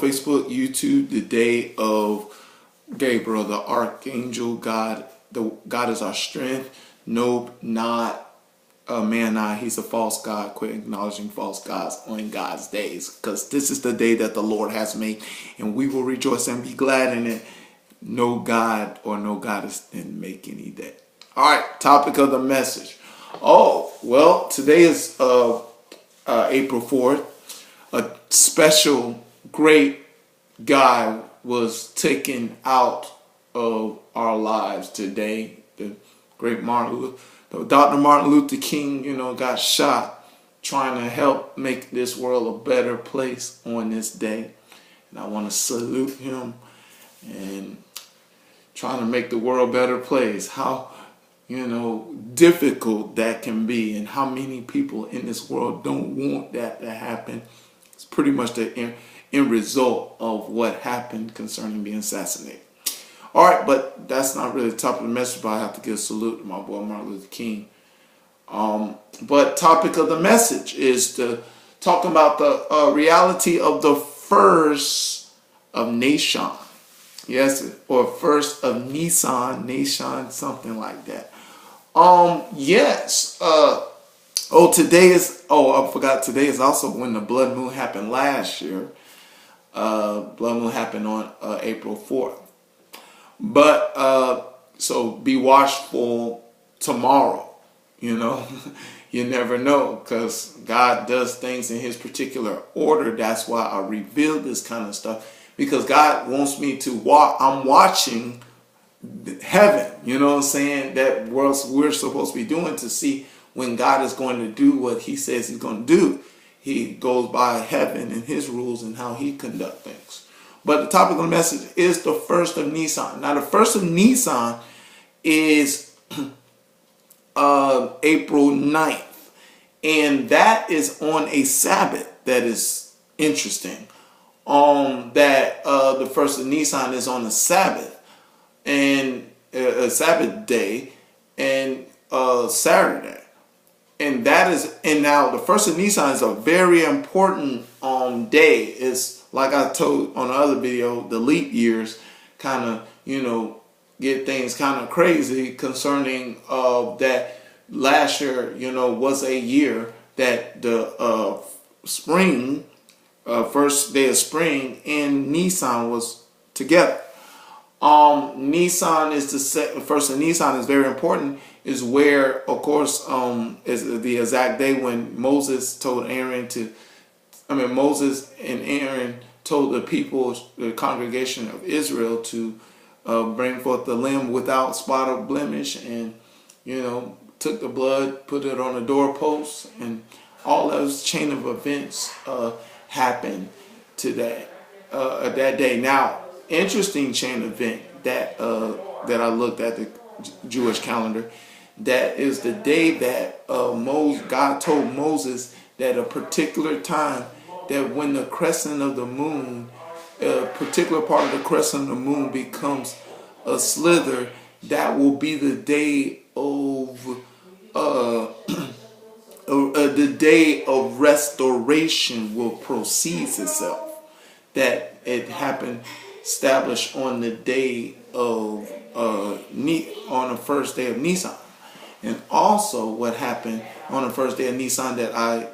Facebook, YouTube, the day of Gabriel, the archangel. God is our strength. Nope, not man. He's a false god. Quit acknowledging false gods on God's days, because this is the day that the Lord has made, and we will rejoice and be glad in it. No god or no goddess didn't make any day. All right, topic of the message. Oh, well, today is April 4th. A special, great guy was taken out of our lives today. The great Dr. Martin Luther King, got shot trying to help make this world a better place on this day. And I want to salute him and trying to make the world a better place. How difficult that can be, and how many people in this world don't want that to happen. It's pretty much the end result of what happened concerning being assassinated. All right, but that's not really the top of the message, but I have to give a salute to my boy Martin Luther King. But topic of the message is to talk about the reality of the first of Nissan. Yes, or first of Nissan, something like that. Yes. Today is, I forgot, today is also when the blood moon happened last year. Blood moon happened on April 4th. But, so be watchful tomorrow, You never know, because God does things in his particular order. That's why I reveal this kind of stuff, because God wants me to I'm watching heaven, that we're supposed to be doing, to see when God is going to do what he says he's going to do. He goes by heaven and his rules and how he conducts things. But the topic of the message is the first of Nissan. Now, the first of Nissan is April 9th. And that is on a Sabbath. That is interesting. The first of Nissan is on a Sabbath. And a Sabbath day and Saturday. And now the first of Nissan is a very important day. It's like I told on the other video, the leap years kind of, get things kind of crazy concerning that last year, was a year that the spring, first day of spring and Nissan was together. Nissan is first of Nissan is very important, is where, of course, is the exact day when Moses and Aaron told the people, the congregation of Israel, to bring forth the lamb without spot or blemish, and, took the blood, put it on the doorpost, and all those chain of events happened today, that day. Now, interesting chain event that I looked at the Jewish calendar. That is the day that God told Moses that a particular time, that when the crescent of the moon, a particular part of the crescent of the moon becomes a slither, that will be the day of the day of restoration will proceed itself. That it happened, established on the day of on the first day of Nissan. And also what happened on the first day of Nissan that I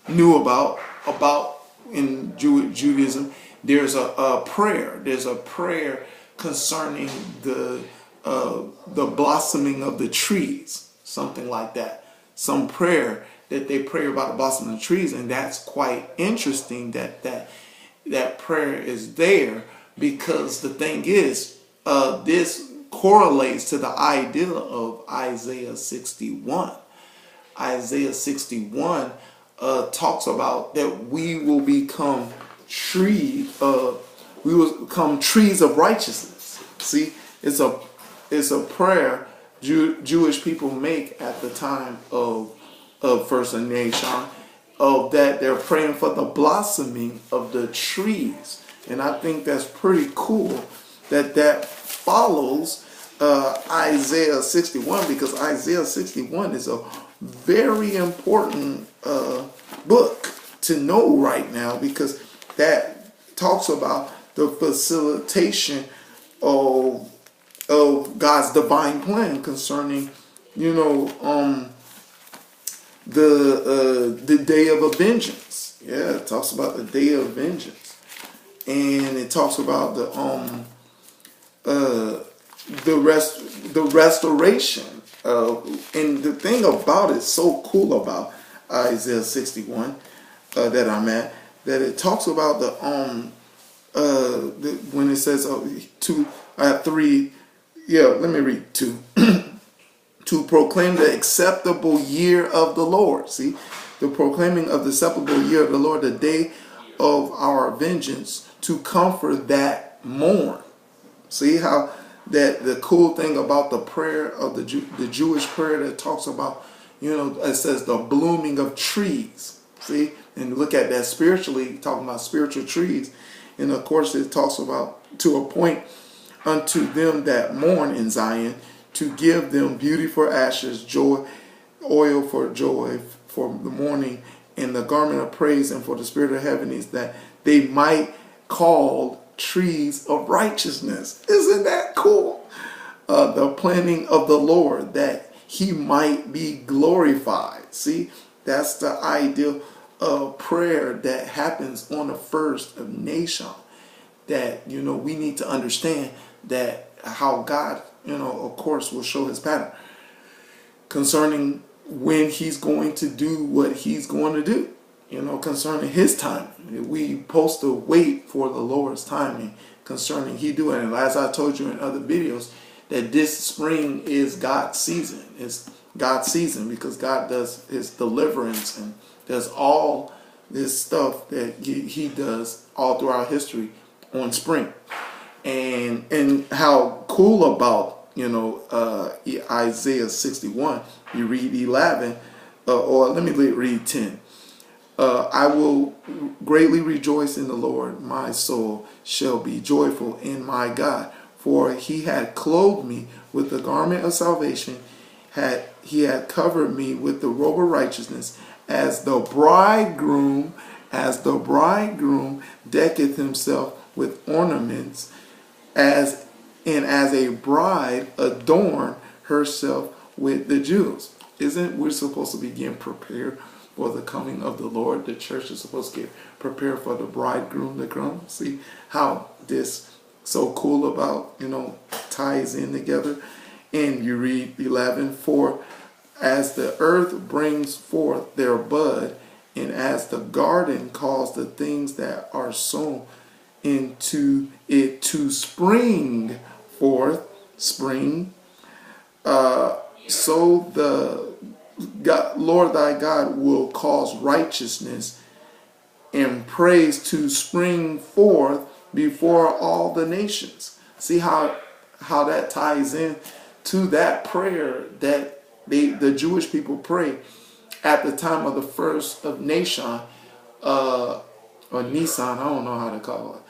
knew about in Judaism, there's a prayer. There's a prayer concerning the blossoming of the trees, something like that. Some prayer that they pray about the blossoming of the trees, and that's quite interesting that prayer is there, because the thing is, this correlates to the idea of Isaiah 61. Isaiah 61 talks about that we will become trees of righteousness. See, it's a prayer Jewish people make at the time of First Nation, of that they're praying for the blossoming of the trees. And I think that's pretty cool that follows Isaiah 61, because Isaiah 61 is a very important book to know right now, because that talks about the facilitation of God's divine plan concerning, the day of vengeance. Yeah, it talks about the day of vengeance, and it talks about the restoration. And the thing about it, so cool about Isaiah 61 that I'm at, that it talks about when it says three. Yeah, let me read 2. To proclaim the acceptable year of the Lord. See, the proclaiming of the acceptable year of the Lord, the day of our vengeance, to comfort that mourn. See how that the cool thing about the prayer of the Jewish prayer that talks about, it says the blooming of trees. See, and look at that spiritually, talking about spiritual trees. And of course, it talks about to appoint unto them that mourn in Zion, to give them beauty for ashes, joy, oil for joy, for the mourning, and the garment of praise, and for the spirit of heaviness, that they might call trees of righteousness. Isn't that cool? The planting of the Lord, that he might be glorified. See, that's the ideal of prayer that happens on the first of nation. That, we need to understand that how God, of course, will show his pattern concerning when he's going to do what he's going to do, concerning his timing. We supposed to wait for the Lord's timing concerning he doing. And as I told you in other videos, that this spring is God's season. It's God's season because God does his deliverance and does all this stuff that he does all throughout history on spring. And how cool about Isaiah 61, you read 11, or let me read 10. I will greatly rejoice in the Lord. My soul shall be joyful in my God, for he had clothed me with the garment of salvation. He had covered me with the robe of righteousness, as the bridegroom decketh himself with ornaments, as a bride adorn herself with the jewels. Isn't we supposed to be getting prepared for the coming of the Lord? The church is supposed to get prepared for the bridegroom to come. See how this so cool about, ties in together. And you read 11, for as the earth brings forth their bud, and as the garden calls the things that are sown into it to spring forth, so the Lord thy God will cause righteousness and praise to spring forth before all the nations. See how that ties in to that prayer that the Jewish people pray at the time of the first of Nissan, or Nissan, I don't know how to call it.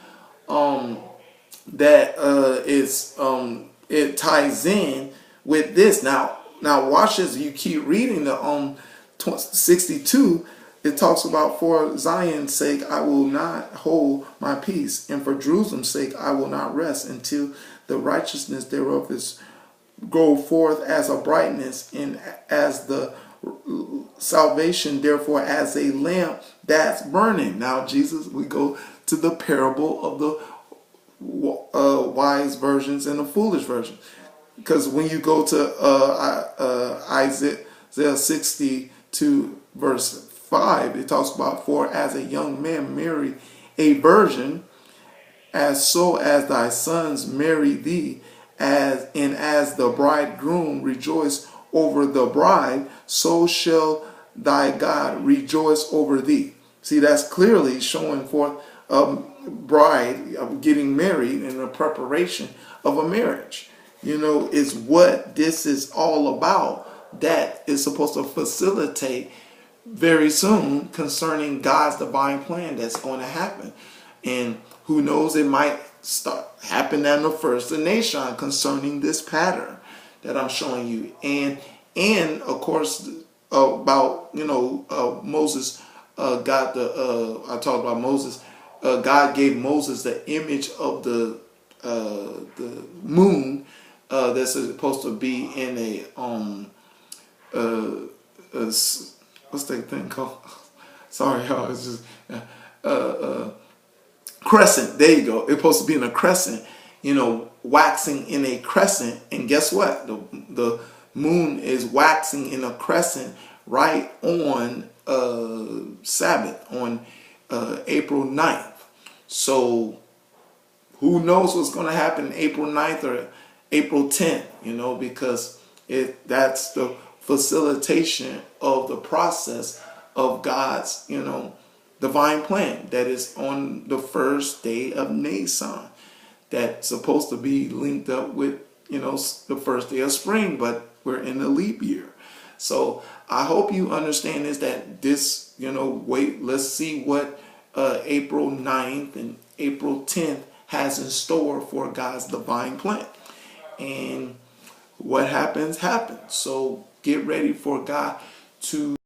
It ties in with this. Now watch this. You keep reading the 62. It talks about, for Zion's sake I will not hold my peace, and for Jerusalem's sake I will not rest until the righteousness thereof is go forth as a brightness, and as the salvation therefore as a lamp that's burning. Now Jesus, we go to the parable of the wise virgins and the foolish virgins, because when you go to Isaiah 62 verse 5, it talks about, for as a young man marry a virgin, as thy sons marry thee, as the bridegroom rejoice over the bride, so shall thy God rejoice over thee. See, that's clearly showing forth a bride getting married in the preparation of a marriage. Is what this is all about. That is supposed to facilitate very soon concerning God's divine plan that's going to happen. And who knows, it might start happening on the first of nation concerning this pattern that I'm showing you. And of course about Moses got I talked about Moses God gave Moses the image of the moon that's supposed to be in what's that thing called? Sorry, y'all. It's just crescent. There you go. It's supposed to be in a crescent. Waxing in a crescent, and guess what? The moon is waxing in a crescent right on Sabbath, on April 9th. So who knows what's going to happen April 9th or April 10th, because that's the facilitation of the process of God's, divine plan that is on the first day of Nissan. That's supposed to be linked up with, the first day of spring, but we're in a leap year. So I hope you understand this, wait, let's see what April 9th and April 10th has in store for God's divine plan. And what happens, happens. So get ready for God to